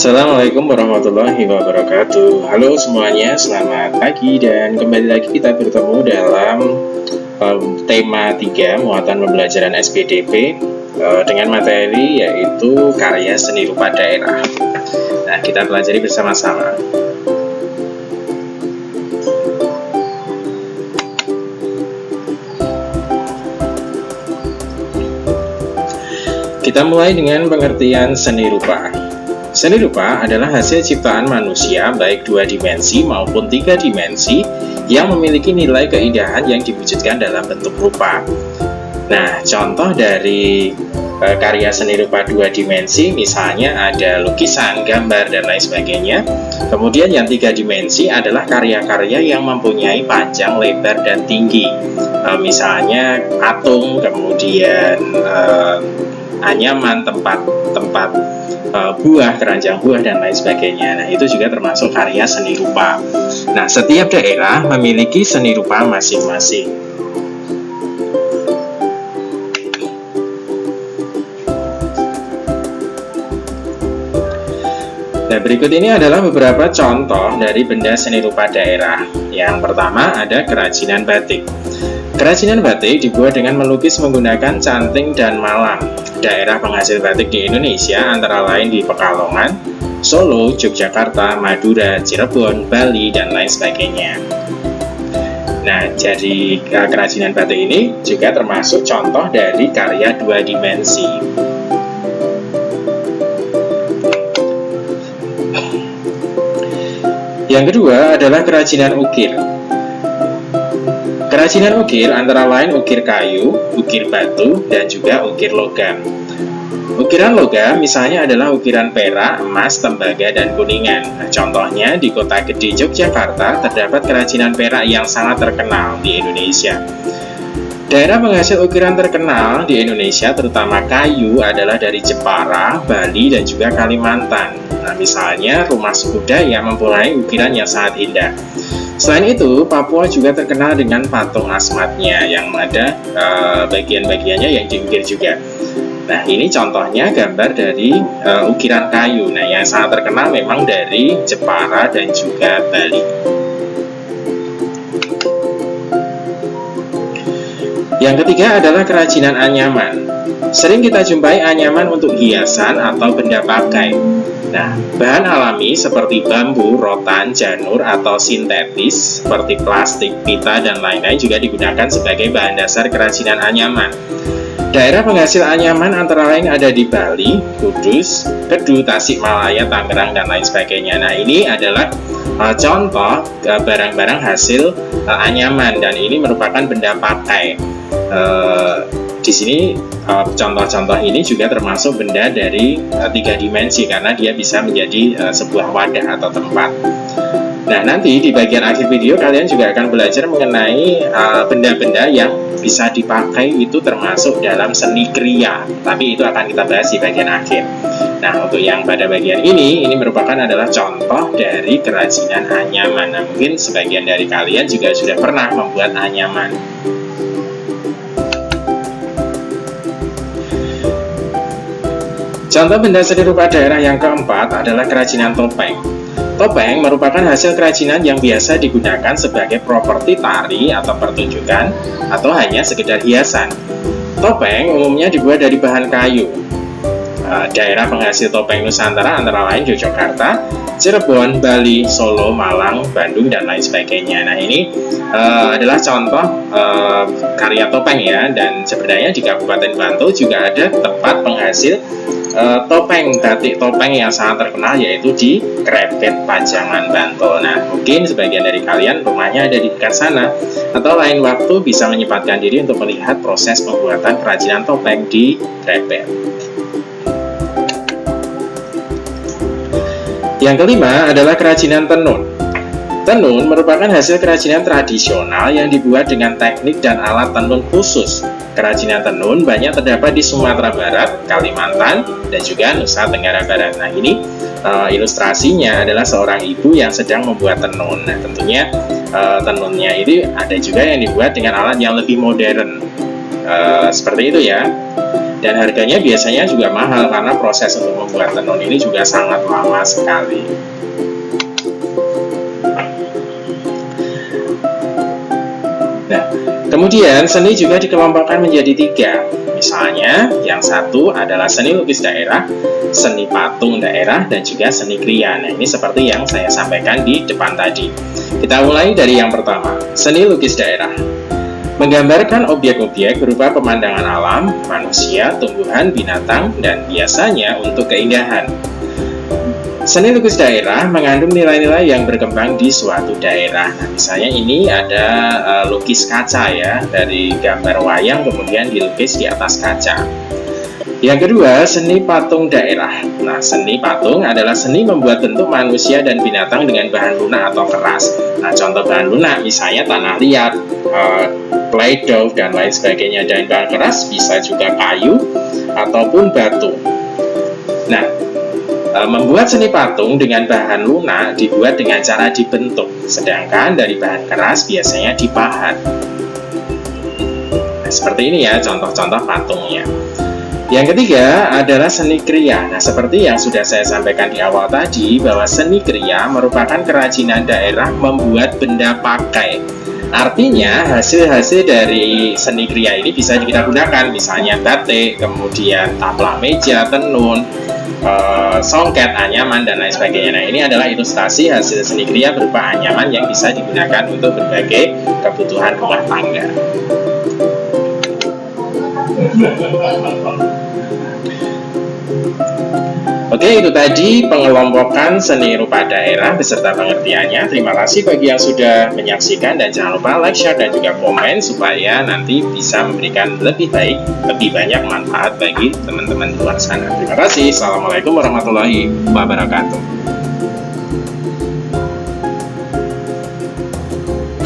Assalamualaikum warahmatullahi wabarakatuh. Halo semuanya, selamat pagi dan kembali lagi kita bertemu dalam tema 3 muatan pembelajaran SPDP dengan materi yaitu karya seni rupa daerah. Nah, kita pelajari bersama-sama. Kita mulai dengan pengertian seni rupa. Seni rupa adalah hasil ciptaan manusia baik 2 dimensi maupun 3 dimensi yang memiliki nilai keindahan yang diwujudkan dalam bentuk rupa. Nah, contoh dari karya seni rupa 2 dimensi misalnya ada lukisan, gambar, dan lain sebagainya. Kemudian yang 3 dimensi adalah karya-karya yang mempunyai panjang, lebar, dan tinggi. Misalnya patung, kemudian anyaman, tempat buah, keranjang buah, dan lain sebagainya. Nah, itu juga termasuk karya seni rupa. Nah, setiap daerah memiliki seni rupa masing-masing. Nah, berikut ini adalah beberapa contoh dari benda seni rupa daerah. Yang pertama ada kerajinan batik. Kerajinan batik dibuat dengan melukis menggunakan canting dan malam. Daerah penghasil batik di Indonesia antara lain di Pekalongan, Solo, Yogyakarta, Madura, Cirebon, Bali, dan lain sebagainya. Nah, jadi kerajinan batik ini juga termasuk contoh dari karya 2 dimensi. Yang kedua adalah kerajinan ukir. Kerajinan ukir antara lain ukir kayu, ukir batu, dan juga ukir logam. Ukiran logam misalnya adalah ukiran perak, emas, tembaga, dan kuningan. Nah, contohnya di kota gede Yogyakarta terdapat kerajinan perak yang sangat terkenal di Indonesia. Daerah penghasil ukiran terkenal di Indonesia terutama kayu adalah dari Jepara, Bali, dan juga Kalimantan. Nah, misalnya rumah Sukuda yang mempunyai ukiran yang sangat indah. Selain itu, Papua juga terkenal dengan patung asmatnya yang ada bagian-bagiannya yang diukir juga. Nah, ini contohnya gambar dari ukiran kayu. Nah, yang sangat terkenal memang dari Jepara dan juga Bali. Yang ketiga adalah kerajinan anyaman. Sering kita jumpai anyaman untuk hiasan atau benda pakai. Nah, bahan alami seperti bambu, rotan, janur, atau sintetis seperti plastik, pita, dan lain-lain juga digunakan sebagai bahan dasar kerajinan anyaman. Daerah penghasil anyaman antara lain ada di Bali, Kudus, Kedu, Tasikmalaya, Tangerang, dan lain sebagainya. Nah, ini adalah contoh barang-barang hasil anyaman dan ini merupakan benda pakai. Di sini contoh-contoh ini juga termasuk benda dari 3 dimensi karena dia bisa menjadi sebuah wadah atau tempat. Nah, nanti di bagian akhir video kalian juga akan belajar mengenai benda-benda yang bisa dipakai itu termasuk dalam seni kriya, tapi itu akan kita bahas di bagian akhir. Nah, untuk yang pada bagian ini merupakan adalah contoh dari kerajinan anyaman. Nah, mungkin sebagian dari kalian juga sudah pernah membuat anyaman. Contoh benda seni rupa daerah yang keempat adalah kerajinan topeng. Topeng merupakan hasil kerajinan yang biasa digunakan sebagai properti tari atau pertunjukan atau hanya sekedar hiasan. Topeng umumnya dibuat dari bahan kayu. Daerah penghasil topeng Nusantara antara lain Yogyakarta, Cirebon, Bali, Solo, Malang, Bandung, dan lain sebagainya. Nah, ini adalah contoh karya topeng ya, dan sebenarnya di Kabupaten Bantul juga ada tempat penghasil topeng, batik topeng yang sangat terkenal yaitu di Krepet, Pajangan, Bantul. Nah, mungkin sebagian dari kalian rumahnya ada di dekat sana atau lain waktu bisa menyempatkan diri untuk melihat proses pembuatan kerajinan topeng di Krepet. Yang kelima adalah kerajinan tenun. Tenun merupakan hasil kerajinan tradisional yang dibuat dengan teknik dan alat tenun khusus. Kerajinan tenun banyak terdapat di Sumatera Barat, Kalimantan, dan juga Nusa Tenggara Barat. Nah, ini ilustrasinya adalah seorang ibu yang sedang membuat tenun. Nah, tentunya tenunnya ini ada juga yang dibuat dengan alat yang lebih modern. Seperti itu ya. Dan harganya biasanya juga mahal karena proses untuk membuat tenun ini juga sangat lama sekali. Nah, kemudian seni juga dikelompokkan menjadi 3. Misalnya, yang satu adalah seni lukis daerah, seni patung daerah, dan juga seni kriya. Nah, ini seperti yang saya sampaikan di depan tadi. Kita mulai dari yang pertama, seni lukis daerah. Menggambarkan objek-objek berupa pemandangan alam, manusia, tumbuhan, binatang, dan biasanya untuk keindahan. Seni lukis daerah mengandung nilai-nilai yang berkembang di suatu daerah. Nah, misalnya ini ada lukis kaca ya, dari gambar wayang kemudian dilukis di atas kaca. Yang kedua, seni patung daerah. Nah, seni patung adalah seni membuat bentuk manusia dan binatang dengan bahan lunak atau keras. Nah, contoh bahan lunak misalnya tanah liat, play-doh, dan lain sebagainya. Dan bahan keras bisa juga kayu ataupun batu. Nah, membuat seni patung dengan bahan lunak dibuat dengan cara dibentuk, sedangkan dari bahan keras biasanya dipahat. Nah, seperti ini ya contoh-contoh patungnya. Yang ketiga adalah seni kriya. Nah, seperti yang sudah saya sampaikan di awal tadi, bahwa seni kriya merupakan kerajinan daerah membuat benda pakai. Artinya hasil-hasil dari seni kriya ini bisa kita gunakan, misalnya batik, kemudian taplak meja, tenun, songket, anyaman, dan lain sebagainya. Nah, ini adalah ilustrasi hasil seni kriya berupa anyaman yang bisa digunakan untuk berbagai kebutuhan rumah tangga. Oke, itu tadi pengelompokan seni rupa daerah beserta pengertiannya. Terima kasih bagi yang sudah menyaksikan, dan jangan lupa like, share, dan juga komen supaya nanti bisa memberikan lebih baik, lebih banyak manfaat bagi teman-teman di luar sana. Terima kasih. Assalamualaikum warahmatullahi wabarakatuh.